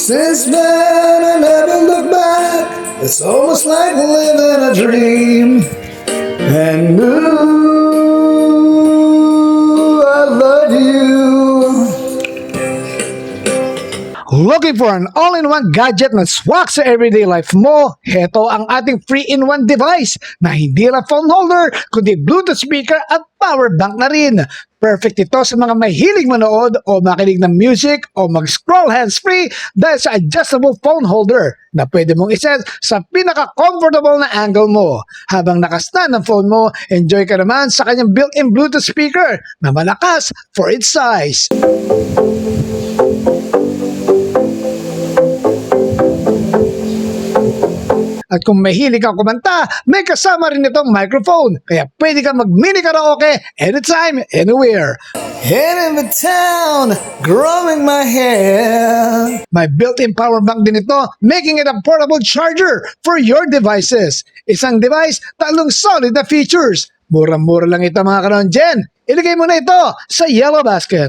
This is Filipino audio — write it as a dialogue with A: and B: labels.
A: Since then I never look back. It's almost like living a dream. And ooh, I love you. Looking for an all-in-one gadget na swak sa everyday life mo? Heto ang ating 3-in-1 device na hindi lang phone holder, kundi Bluetooth speaker at power bank na rin. Perfect ito sa mga mahilig manood o makinig ng music o mag-scroll hands-free dahil sa adjustable phone holder na pwede mong iset sa pinaka-comfortable na angle mo. Habang nakastand ang phone mo, enjoy ka naman sa kanyang built-in Bluetooth speaker na malakas for its size. At kung mahilig kang kumanta, may kasama rin itong microphone. Kaya pwede kang mag-mini karaoke anytime, anywhere. Head in the town, growing my hair. May built-in power bank din ito, making it a portable charger for your devices. Isang device, tatlong solid na features. Mura-mura lang ito mga kanon dyan. Ilagay mo na ito sa yellow basket.